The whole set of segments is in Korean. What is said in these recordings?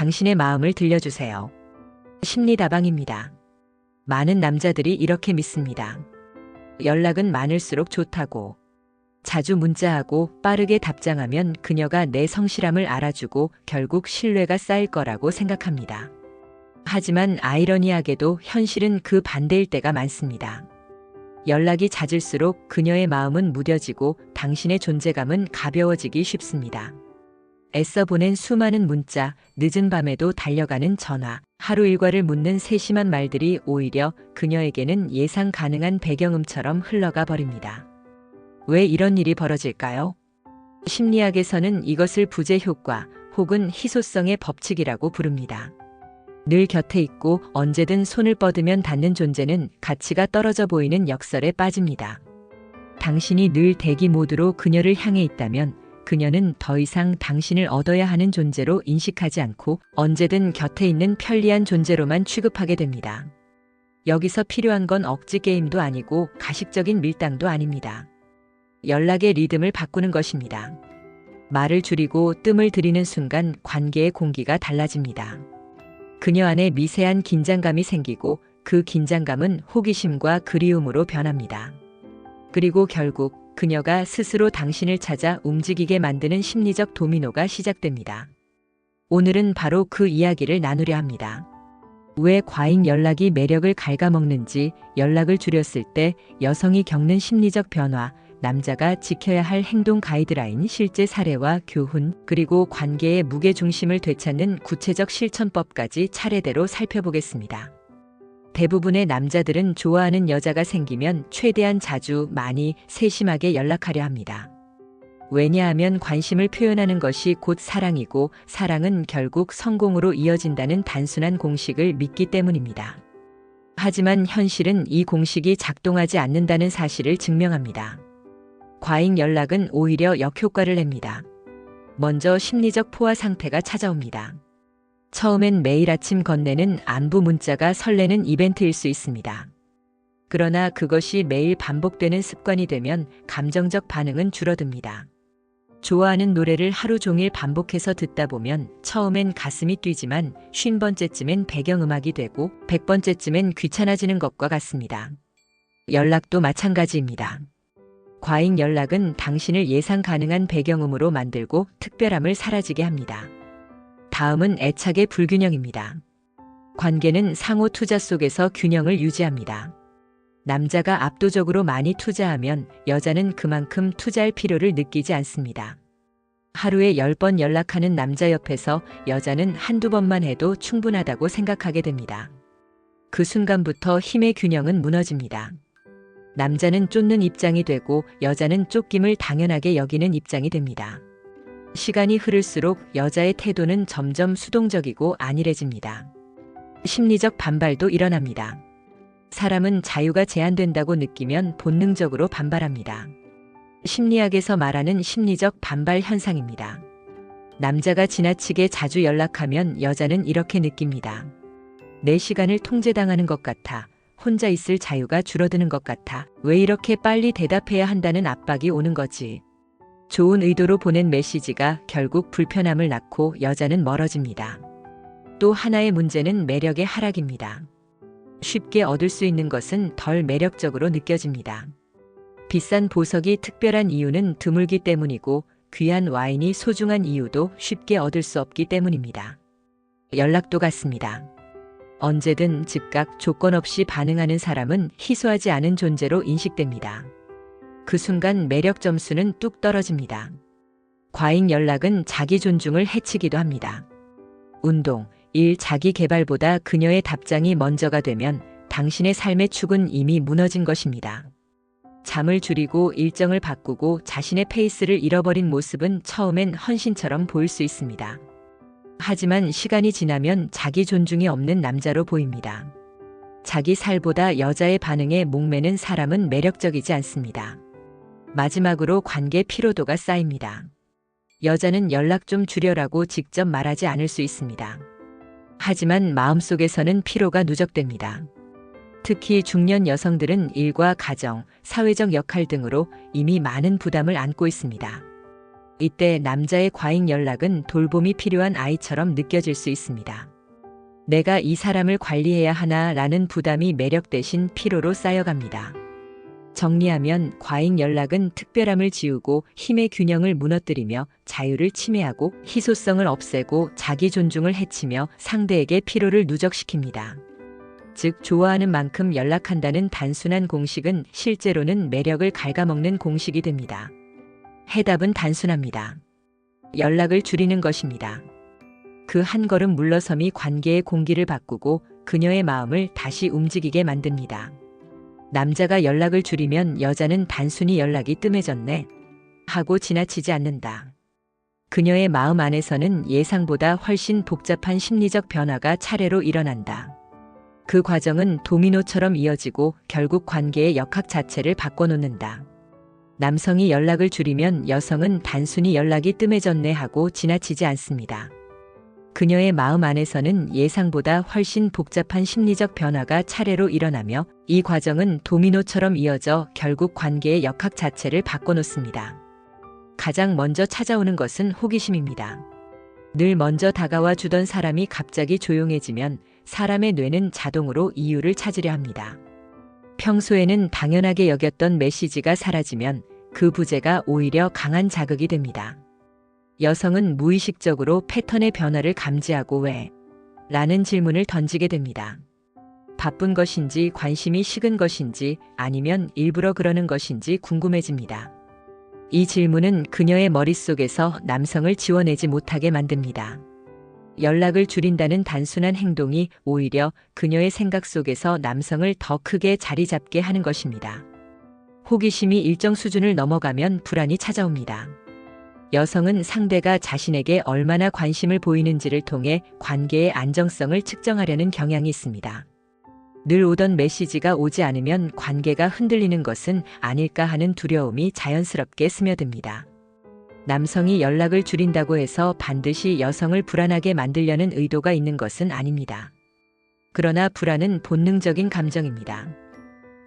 당신의 마음을 들려주세요. 심리다방입니다. 많은 남자들이 이렇게 믿습니다. 연락은 많을수록 좋다고. 자주 문자하고 빠르게 답장하면 그녀가 내 성실함을 알아주고 결국 신뢰가 쌓일 거라고 생각합니다. 하지만 아이러니하게도 현실은 그 반대일 때가 많습니다. 연락이 잦을수록 그녀의 마음은 무뎌지고 당신의 존재감은 가벼워지기 쉽습니다. 애써 보낸 수많은 문자, 늦은 밤에도 달려가는 전화, 하루 일과를 묻는 세심한 말들이 오히려 그녀에게는 예상 가능한 배경음처럼 흘러가 버립니다. 왜 이런 일이 벌어질까요? 심리학에서는 이것을 부재 효과 혹은 희소성의 법칙이라고 부릅니다. 늘 곁에 있고 언제든 손을 뻗으면 닿는 존재는 가치가 떨어져 보이는 역설에 빠집니다. 당신이 늘 대기 모드로 그녀를 향해 있다면 그녀는 더 이상 당신을 얻어야 하는 존재로 인식하지 않고 언제든 곁에 있는 편리한 존재로만 취급하게 됩니다. 여기서 필요한 건 억지 게임도 아니고 가식적인 밀당도 아닙니다. 연락의 리듬을 바꾸는 것입니다. 말을 줄이고 뜸을 들이는 순간 관계의 공기가 달라집니다. 그녀 안에 미세한 긴장감이 생기고 그 긴장감은 호기심과 그리움으로 변합니다. 그리고 결국 그녀가 스스로 당신을 찾아 움직이게 만드는 심리적 도미노가 시작됩니다. 오늘은 바로 그 이야기를 나누려 합니다. 왜 과잉 연락이 매력을 갉아먹는지, 연락을 줄였을 때 여성이 겪는 심리적 변화, 남자가 지켜야 할 행동 가이드라인, 실제 사례와 교훈, 그리고 관계의 무게중심을 되찾는 구체적 실천법까지 차례대로 살펴보겠습니다. 대부분의 남자들은 좋아하는 여자가 생기면 최대한 자주, 많이, 세심하게 연락하려 합니다. 왜냐하면 관심을 표현하는 것이 곧 사랑이고 사랑은 결국 성공으로 이어진다는 단순한 공식을 믿기 때문입니다. 하지만 현실은 이 공식이 작동하지 않는다는 사실을 증명합니다. 과잉 연락은 오히려 역효과를 냅니다. 먼저 심리적 포화 상태가 찾아옵니다. 처음엔 매일 아침 건네는 안부 문자가 설레는 이벤트일 수 있습니다. 그러나 그것이 매일 반복되는 습관이 되면 감정적 반응은 줄어듭니다. 좋아하는 노래를 하루 종일 반복해서 듣다 보면 처음엔 가슴이 뛰지만 50번째쯤엔 배경음악이 되고 100번째쯤엔 귀찮아지는 것과 같습니다. 연락도 마찬가지입니다. 과잉 연락은 당신을 예상 가능한 배경음으로 만들고 특별함을 사라지게 합니다. 다음은 애착의 불균형입니다. 관계는 상호 투자 속에서 균형을 유지합니다. 남자가 압도적으로 많이 투자하면 여자는 그만큼 투자할 필요를 느끼지 않습니다. 하루에 10번 연락하는 남자 옆에서 여자는 한두 번만 해도 충분하다고 생각하게 됩니다. 그 순간부터 힘의 균형은 무너집니다. 남자는 쫓는 입장이 되고 여자는 쫓김을 당연하게 여기는 입장이 됩니다. 시간이 흐를수록 여자의 태도는 점점 수동적이고 안일해집니다. 심리적 반발도 일어납니다. 사람은 자유가 제한된다고 느끼면 본능적으로 반발합니다. 심리학에서 말하는 심리적 반발 현상입니다. 남자가 지나치게 자주 연락하면 여자는 이렇게 느낍니다. 내 시간을 통제당하는 것 같아. 혼자 있을 자유가 줄어드는 것 같아. 왜 이렇게 빨리 대답해야 한다는 압박이 오는 거지. 좋은 의도로 보낸 메시지가 결국 불편함을 낳고 여자는 멀어집니다. 또 하나의 문제는 매력의 하락입니다. 쉽게 얻을 수 있는 것은 덜 매력적으로 느껴집니다. 비싼 보석이 특별한 이유는 드물기 때문이고 귀한 와인이 소중한 이유도 쉽게 얻을 수 없기 때문입니다. 연락도 같습니다. 언제든 즉각 조건 없이 반응하는 사람은 희소하지 않은 존재로 인식됩니다. 그 순간 매력 점수는 뚝 떨어집니다. 과잉 연락은 자기 존중을 해치기도 합니다. 운동, 일, 자기 개발보다 그녀의 답장이 먼저가 되면 당신의 삶의 축은 이미 무너진 것입니다. 잠을 줄이고 일정을 바꾸고 자신의 페이스를 잃어버린 모습은 처음엔 헌신처럼 보일 수 있습니다. 하지만 시간이 지나면 자기 존중이 없는 남자로 보입니다. 자기 살보다 여자의 반응에 목매는 사람은 매력적이지 않습니다. 마지막으로 관계 피로도가 쌓입니다. 여자는 연락 좀 줄여라고 직접 말하지 않을 수 있습니다. 하지만 마음속에서는 피로가 누적됩니다. 특히 중년 여성들은 일과 가정, 사회적 역할 등으로 이미 많은 부담을 안고 있습니다. 이때 남자의 과잉 연락은 돌봄이 필요한 아이처럼 느껴질 수 있습니다. 내가 이 사람을 관리해야 하나라는 부담이 매력 대신 피로로 쌓여갑니다. 정리하면 과잉 연락은 특별함을 지우고 힘의 균형을 무너뜨리며 자유를 침해하고 희소성을 없애고 자기 존중을 해치며 상대에게 피로를 누적시킵니다. 즉, 좋아하는 만큼 연락한다는 단순한 공식은 실제로는 매력을 갉아먹는 공식이 됩니다. 해답은 단순합니다. 연락을 줄이는 것입니다. 그 한 걸음 물러섬이 관계의 공기를 바꾸고 그녀의 마음을 다시 움직이게 만듭니다. 남자가 연락을 줄이면 여자는 단순히 연락이 뜸해졌네 하고 지나치지 않는다. 그녀의 마음 안에서는 예상보다 훨씬 복잡한 심리적 변화가 차례로 일어난다. 그 과정은 도미노처럼 이어지고 결국 관계의 역학 자체를 바꿔놓는다. 남성이 연락을 줄이면 여성은 단순히 연락이 뜸해졌네 하고 지나치지 않습니다. 그녀의 마음 안에서는 예상보다 훨씬 복잡한 심리적 변화가 차례로 일어나며 이 과정은 도미노처럼 이어져 결국 관계의 역학 자체를 바꿔놓습니다. 가장 먼저 찾아오는 것은 호기심입니다. 늘 먼저 다가와 주던 사람이 갑자기 조용해지면 사람의 뇌는 자동으로 이유를 찾으려 합니다. 평소에는 당연하게 여겼던 메시지가 사라지면 그 부재가 오히려 강한 자극이 됩니다. 여성은 무의식적으로 패턴의 변화를 감지하고 왜? 라는 질문을 던지게 됩니다. 바쁜 것인지 관심이 식은 것인지 아니면 일부러 그러는 것인지 궁금해집니다. 이 질문은 그녀의 머릿속에서 남성을 지워내지 못하게 만듭니다. 연락을 줄인다는 단순한 행동이 오히려 그녀의 생각 속에서 남성을 더 크게 자리 잡게 하는 것입니다. 호기심이 일정 수준을 넘어가면 불안이 찾아옵니다. 여성은 상대가 자신에게 얼마나 관심을 보이는지를 통해 관계의 안정성을 측정하려는 경향이 있습니다. 늘 오던 메시지가 오지 않으면 관계가 흔들리는 것은 아닐까 하는 두려움이 자연스럽게 스며듭니다. 남성이 연락을 줄인다고 해서 반드시 여성을 불안하게 만들려는 의도가 있는 것은 아닙니다. 그러나 불안은 본능적인 감정입니다.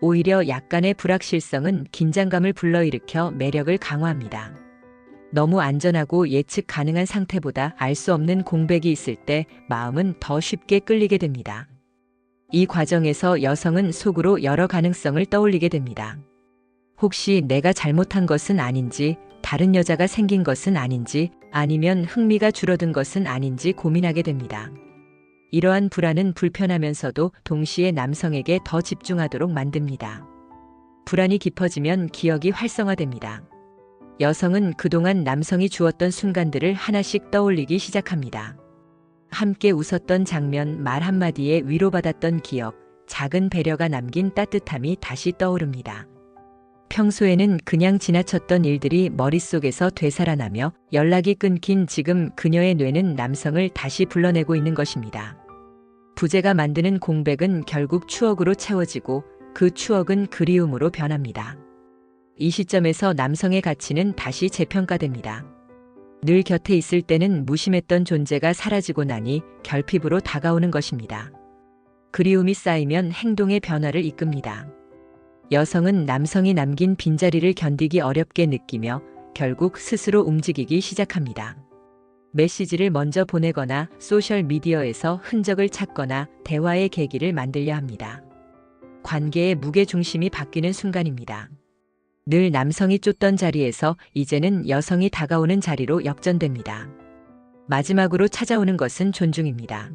오히려 약간의 불확실성은 긴장감을 불러일으켜 매력을 강화합니다. 너무 안전하고 예측 가능한 상태보다 알 수 없는 공백이 있을 때 마음은 더 쉽게 끌리게 됩니다. 이 과정에서 여성은 속으로 여러 가능성을 떠올리게 됩니다. 혹시 내가 잘못한 것은 아닌지, 다른 여자가 생긴 것은 아닌지, 아니면 흥미가 줄어든 것은 아닌지 고민하게 됩니다. 이러한 불안은 불편하면서도 동시에 남성에게 더 집중하도록 만듭니다. 불안이 깊어지면 기억이 활성화됩니다. 여성은 그동안 남성이 주었던 순간들을 하나씩 떠올리기 시작합니다. 함께 웃었던 장면, 말 한마디에 위로받았던 기억, 작은 배려가 남긴 따뜻함이 다시 떠오릅니다. 평소에는 그냥 지나쳤던 일들이 머릿속에서 되살아나며 연락이 끊긴 지금 그녀의 뇌는 남성을 다시 불러내고 있는 것입니다. 부재가 만드는 공백은 결국 추억으로 채워지고 그 추억은 그리움으로 변합니다. 이 시점에서 남성의 가치는 다시 재평가됩니다. 늘 곁에 있을 때는 무심했던 존재가 사라지고 나니 결핍으로 다가오는 것입니다. 그리움이 쌓이면 행동의 변화를 이끕니다. 여성은 남성이 남긴 빈자리를 견디기 어렵게 느끼며 결국 스스로 움직이기 시작합니다. 메시지를 먼저 보내거나 소셜미디어에서 흔적을 찾거나 대화의 계기를 만들려 합니다. 관계의 무게중심이 바뀌는 순간입니다. 늘 남성이 쫓던 자리에서 이제는 여성이 다가오는 자리로 역전됩니다. 마지막으로 찾아오는 것은 존중입니다.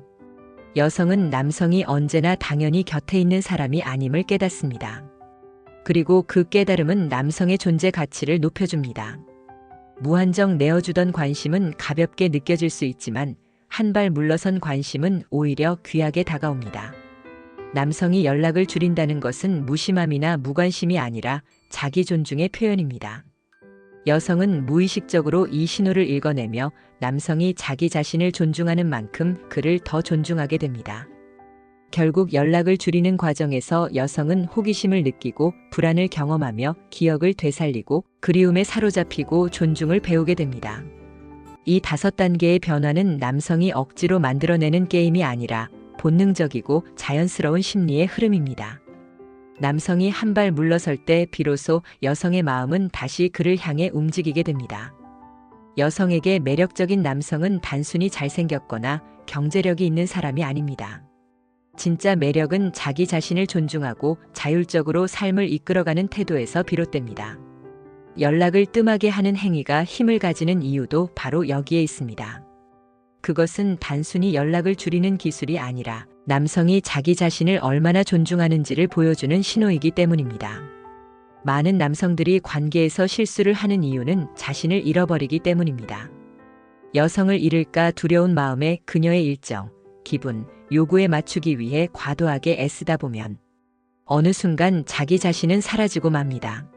여성은 남성이 언제나 당연히 곁에 있는 사람이 아님을 깨닫습니다. 그리고 그 깨달음은 남성의 존재 가치를 높여줍니다. 무한정 내어주던 관심은 가볍게 느껴질 수 있지만 한 발 물러선 관심은 오히려 귀하게 다가옵니다. 남성이 연락을 줄인다는 것은 무심함이나 무관심이 아니라 자기 존중의 표현입니다. 여성은 무의식적으로 이 신호를 읽어내며 남성이 자기 자신을 존중하는 만큼 그를 더 존중하게 됩니다. 결국 연락을 줄이는 과정에서 여성은 호기심을 느끼고 불안을 경험하며 기억을 되살리고 그리움에 사로잡히고 존중을 배우게 됩니다. 이 5단계의 변화는 남성이 억지로 만들어내는 게임이 아니라 본능적이고 자연스러운 심리의 흐름입니다. 남성이 한 발 물러설 때 비로소 여성의 마음은 다시 그를 향해 움직이게 됩니다. 여성에게 매력적인 남성은 단순히 잘생겼거나 경제력이 있는 사람이 아닙니다. 진짜 매력은 자기 자신을 존중하고 자율적으로 삶을 이끌어가는 태도에서 비롯됩니다. 연락을 뜸하게 하는 행위가 힘을 가지는 이유도 바로 여기에 있습니다. 그것은 단순히 연락을 줄이는 기술이 아니라 남성이 자기 자신을 얼마나 존중하는지를 보여주는 신호이기 때문입니다. 많은 남성들이 관계에서 실수를 하는 이유는 자신을 잃어버리기 때문입니다. 여성을 잃을까 두려운 마음에 그녀의 일정, 기분, 요구에 맞추기 위해 과도하게 애쓰다 보면 어느 순간 자기 자신은 사라지고 맙니다.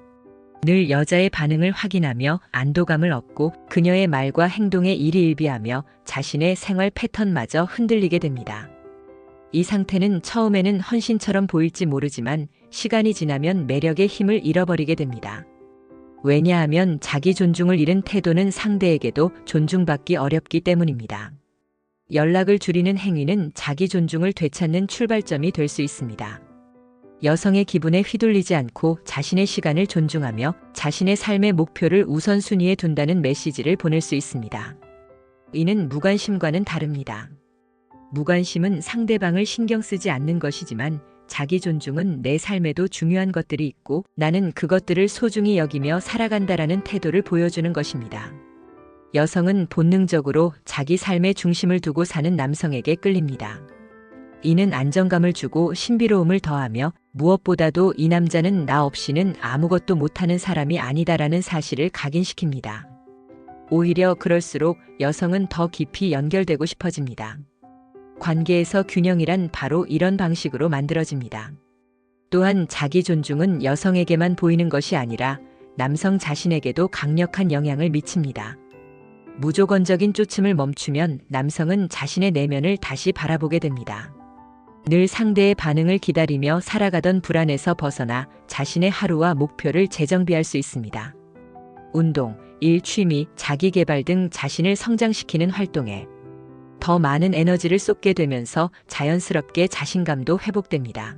늘 여자의 반응을 확인하며 안도감을 얻고 그녀의 말과 행동에 일희일비하며 자신의 생활 패턴마저 흔들리게 됩니다. 이 상태는 처음에는 헌신처럼 보일지 모르지만 시간이 지나면 매력의 힘을 잃어버리게 됩니다. 왜냐하면 자기 존중을 잃은 태도는 상대에게도 존중받기 어렵기 때문입니다. 연락을 줄이는 행위는 자기 존중을 되찾는 출발점이 될 수 있습니다. 여성의 기분에 휘둘리지 않고 자신의 시간을 존중하며 자신의 삶의 목표를 우선순위에 둔다는 메시지를 보낼 수 있습니다. 이는 무관심과는 다릅니다. 무관심은 상대방을 신경 쓰지 않는 것이지만 자기 존중은 내 삶에도 중요한 것들이 있고 나는 그것들을 소중히 여기며 살아간다라는 태도를 보여주는 것입니다. 여성은 본능적으로 자기 삶의 중심을 두고 사는 남성에게 끌립니다. 이는 안정감을 주고 신비로움을 더하며 무엇보다도 이 남자는 나 없이는 아무것도 못하는 사람이 아니다라는 사실을 각인시킵니다. 오히려 그럴수록 여성은 더 깊이 연결되고 싶어집니다. 관계에서 균형이란 바로 이런 방식으로 만들어집니다. 또한 자기 존중은 여성에게만 보이는 것이 아니라 남성 자신에게도 강력한 영향을 미칩니다. 무조건적인 쫓음을 멈추면 남성은 자신의 내면을 다시 바라보게 됩니다. 늘 상대의 반응을 기다리며 살아가던 불안에서 벗어나 자신의 하루와 목표를 재정비할 수 있습니다. 운동, 일, 취미, 자기개발 등 자신을 성장시키는 활동에 더 많은 에너지를 쏟게 되면서 자연스럽게 자신감도 회복됩니다.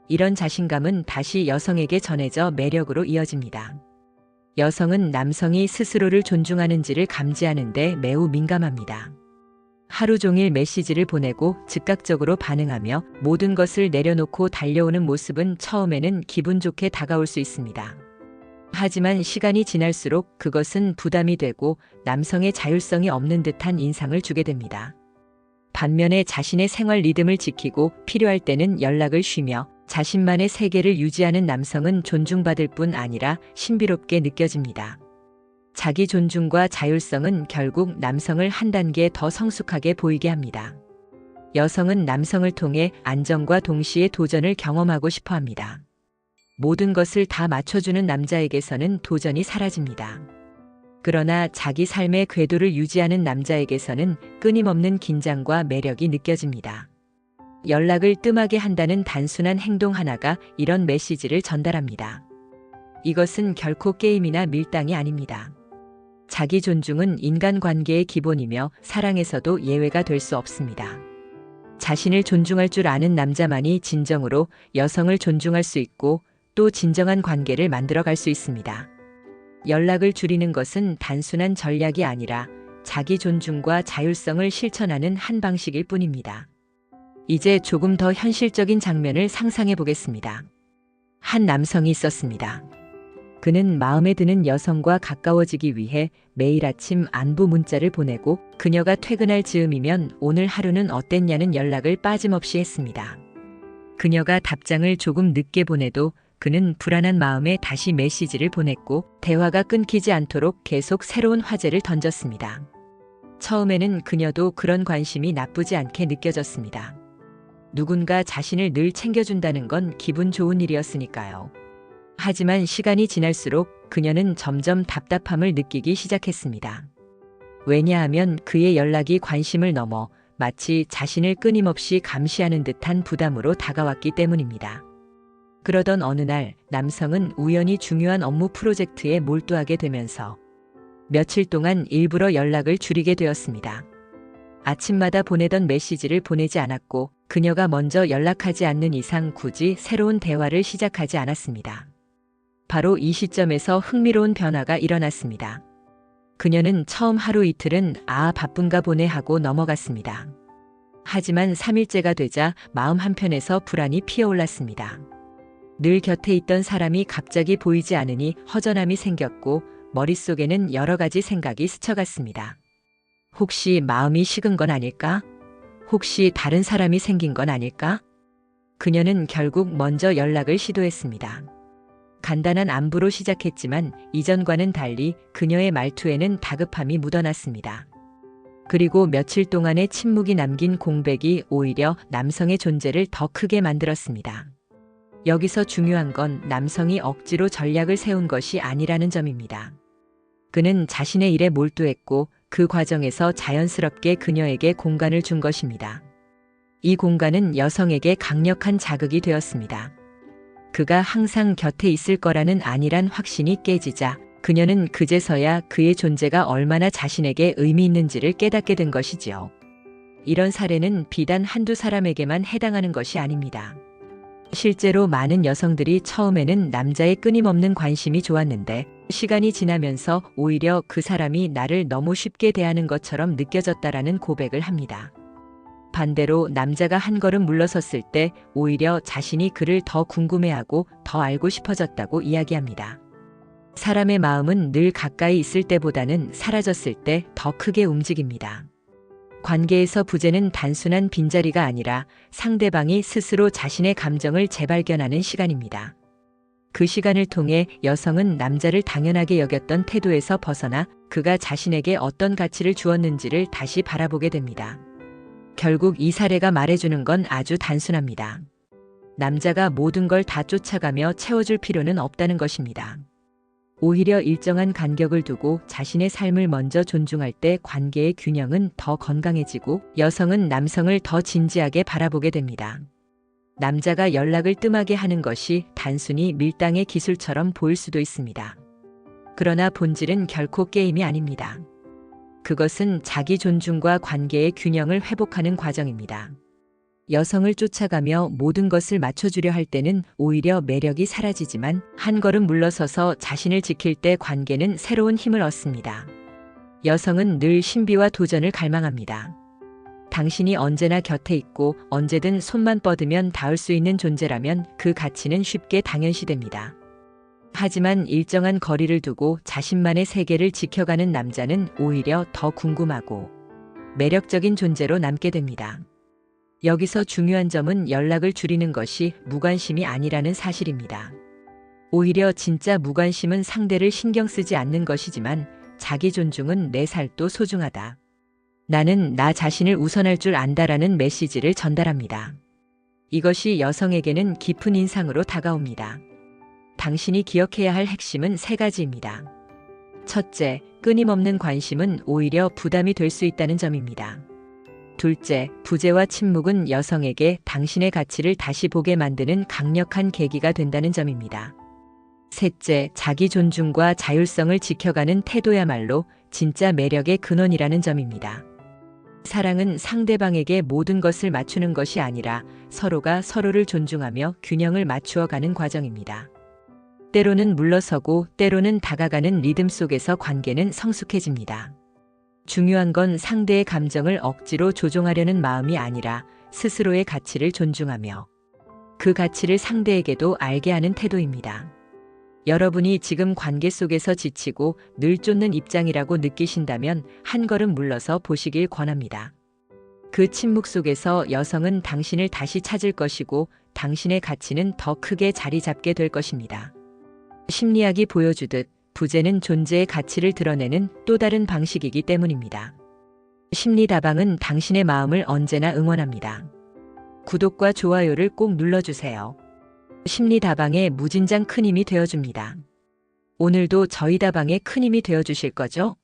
이런 자신감은 다시 여성에게 전해져 매력으로 이어집니다. 여성은 남성이 스스로를 존중하는지를 감지하는데 매우 민감합니다. 하루 종일 메시지를 보내고 즉각적으로 반응하며 모든 것을 내려놓고 달려오는 모습은 처음에는 기분 좋게 다가올 수 있습니다. 하지만 시간이 지날수록 그것은 부담이 되고 남성의 자율성이 없는 듯한 인상을 주게 됩니다. 반면에 자신의 생활 리듬을 지키고 필요할 때는 연락을 쉬며 자신만의 세계를 유지하는 남성은 존중받을 뿐 아니라 신비롭게 느껴집니다. 자기 존중과 자율성은 결국 남성을 한 단계 더 성숙하게 보이게 합니다. 여성은 남성을 통해 안정과 동시에 도전을 경험하고 싶어 합니다. 모든 것을 다 맞춰주는 남자에게서는 도전이 사라집니다. 그러나 자기 삶의 궤도를 유지하는 남자에게서는 끊임없는 긴장과 매력이 느껴집니다. 연락을 뜸하게 한다는 단순한 행동 하나가 이런 메시지를 전달합니다. 이것은 결코 게임이나 밀당이 아닙니다. 자기 존중은 인간관계의 기본이며 사랑에서도 예외가 될 수 없습니다. 자신을 존중할 줄 아는 남자만이 진정으로 여성을 존중할 수 있고 또 진정한 관계를 만들어갈 수 있습니다. 연락을 줄이는 것은 단순한 전략이 아니라 자기 존중과 자율성을 실천하는 한 방식일 뿐입니다. 이제 조금 더 현실적인 장면을 상상해 보겠습니다. 한 남성이 있었습니다. 그는 마음에 드는 여성과 가까워지기 위해 매일 아침 안부 문자를 보내고 그녀가 퇴근할 즈음이면 오늘 하루는 어땠냐는 연락을 빠짐없이 했습니다. 그녀가 답장을 조금 늦게 보내도 그는 불안한 마음에 다시 메시지를 보냈고 대화가 끊기지 않도록 계속 새로운 화제를 던졌습니다. 처음에는 그녀도 그런 관심이 나쁘지 않게 느껴졌습니다. 누군가 자신을 늘 챙겨준다는 건 기분 좋은 일이었으니까요. 하지만 시간이 지날수록 그녀는 점점 답답함을 느끼기 시작했습니다. 왜냐하면 그의 연락이 관심을 넘어 마치 자신을 끊임없이 감시하는 듯한 부담으로 다가왔기 때문입니다. 그러던 어느 날 남성은 우연히 중요한 업무 프로젝트에 몰두하게 되면서 며칠 동안 일부러 연락을 줄이게 되었습니다. 아침마다 보내던 메시지를 보내지 않았고 그녀가 먼저 연락하지 않는 이상 굳이 새로운 대화를 시작하지 않았습니다. 바로 이 시점에서 흥미로운 변화가 일어났습니다. 그녀는 처음 하루 이틀은 바쁜가 보네 하고 넘어갔습니다. 하지만 3일째가 되자 마음 한편에서 불안이 피어올랐습니다. 늘 곁에 있던 사람이 갑자기 보이지 않으니 허전함이 생겼고 머릿속에는 여러 가지 생각이 스쳐갔습니다. 혹시 마음이 식은 건 아닐까? 혹시 다른 사람이 생긴 건 아닐까? 그녀는 결국 먼저 연락을 시도했습니다. 간단한 안부로 시작했지만 이전과는 달리 그녀의 말투에는 다급함이 묻어났습니다. 그리고 며칠 동안의 침묵이 남긴 공백이 오히려 남성의 존재를 더 크게 만들었습니다. 여기서 중요한 건 남성이 억지로 전략을 세운 것이 아니라는 점입니다. 그는 자신의 일에 몰두했고 그 과정에서 자연스럽게 그녀에게 공간을 준 것입니다. 이 공간은 여성에게 강력한 자극이 되었습니다. 그가 항상 곁에 있을 거라는 안일한 확신이 깨지자 그녀는 그제서야 그의 존재가 얼마나 자신에게 의미 있는지를 깨닫게 된 것이지요. 이런 사례는 비단 한두 사람에게만 해당하는 것이 아닙니다. 실제로 많은 여성들이 처음에는 남자의 끊임없는 관심이 좋았는데 시간이 지나면서 오히려 그 사람이 나를 너무 쉽게 대하는 것처럼 느껴졌다라는 고백을 합니다. 반대로 남자가 한 걸음 물러섰을 때 오히려 자신이 그를 더 궁금해하고 더 알고 싶어졌다고 이야기합니다. 사람의 마음은 늘 가까이 있을 때보다는 사라졌을 때 더 크게 움직입니다. 관계에서 부재는 단순한 빈자리가 아니라 상대방이 스스로 자신의 감정을 재발견하는 시간입니다. 그 시간을 통해 여성은 남자를 당연하게 여겼던 태도에서 벗어나 그가 자신에게 어떤 가치를 주었는지를 다시 바라보게 됩니다. 결국 이 사례가 말해주는 건 아주 단순합니다. 남자가 모든 걸 다 쫓아가며 채워줄 필요는 없다는 것입니다. 오히려 일정한 간격을 두고 자신의 삶을 먼저 존중할 때 관계의 균형은 더 건강해지고 여성은 남성을 더 진지하게 바라보게 됩니다. 남자가 연락을 뜸하게 하는 것이 단순히 밀당의 기술처럼 보일 수도 있습니다. 그러나 본질은 결코 게임이 아닙니다. 그것은 자기 존중과 관계의 균형을 회복하는 과정입니다. 여성을 쫓아가며 모든 것을 맞춰주려 할 때는 오히려 매력이 사라지지만 한 걸음 물러서서 자신을 지킬 때 관계는 새로운 힘을 얻습니다. 여성은 늘 신비와 도전을 갈망합니다. 당신이 언제나 곁에 있고 언제든 손만 뻗으면 닿을 수 있는 존재라면 그 가치는 쉽게 당연시됩니다. 하지만 일정한 거리를 두고 자신만의 세계를 지켜가는 남자는 오히려 더 궁금하고 매력적인 존재로 남게 됩니다. 여기서 중요한 점은 연락을 줄이는 것이 무관심이 아니라는 사실입니다. 오히려 진짜 무관심은 상대를 신경 쓰지 않는 것이지만 자기 존중은 내 살도 소중하다. 나는 나 자신을 우선할 줄 안다라는 메시지를 전달합니다. 이것이 여성에게는 깊은 인상으로 다가옵니다. 당신이 기억해야 할 핵심은 3가지입니다. 첫째, 끊임없는 관심은 오히려 부담이 될 수 있다는 점입니다. 둘째, 부재와 침묵은 여성에게 당신의 가치를 다시 보게 만드는 강력한 계기가 된다는 점입니다. 셋째, 자기 존중과 자율성을 지켜가는 태도야말로 진짜 매력의 근원이라는 점입니다. 사랑은 상대방에게 모든 것을 맞추는 것이 아니라 서로가 서로를 존중하며 균형을 맞추어 가는 과정입니다. 때로는 물러서고 때로는 다가가는 리듬 속에서 관계는 성숙해집니다. 중요한 건 상대의 감정을 억지로 조종하려는 마음이 아니라 스스로의 가치를 존중하며 그 가치를 상대에게도 알게 하는 태도입니다. 여러분이 지금 관계 속에서 지치고 늘 쫓는 입장이라고 느끼신다면 한 걸음 물러서 보시길 권합니다. 그 침묵 속에서 여성은 당신을 다시 찾을 것이고 당신의 가치는 더 크게 자리 잡게 될 것입니다. 심리학이 보여주듯 부재는 존재의 가치를 드러내는 또 다른 방식이기 때문입니다. 심리다방은 당신의 마음을 언제나 응원합니다. 구독과 좋아요를 꼭 눌러주세요. 심리다방의 무진장 큰 힘이 되어줍니다. 오늘도 저희 다방에 큰 힘이 되어주실 거죠?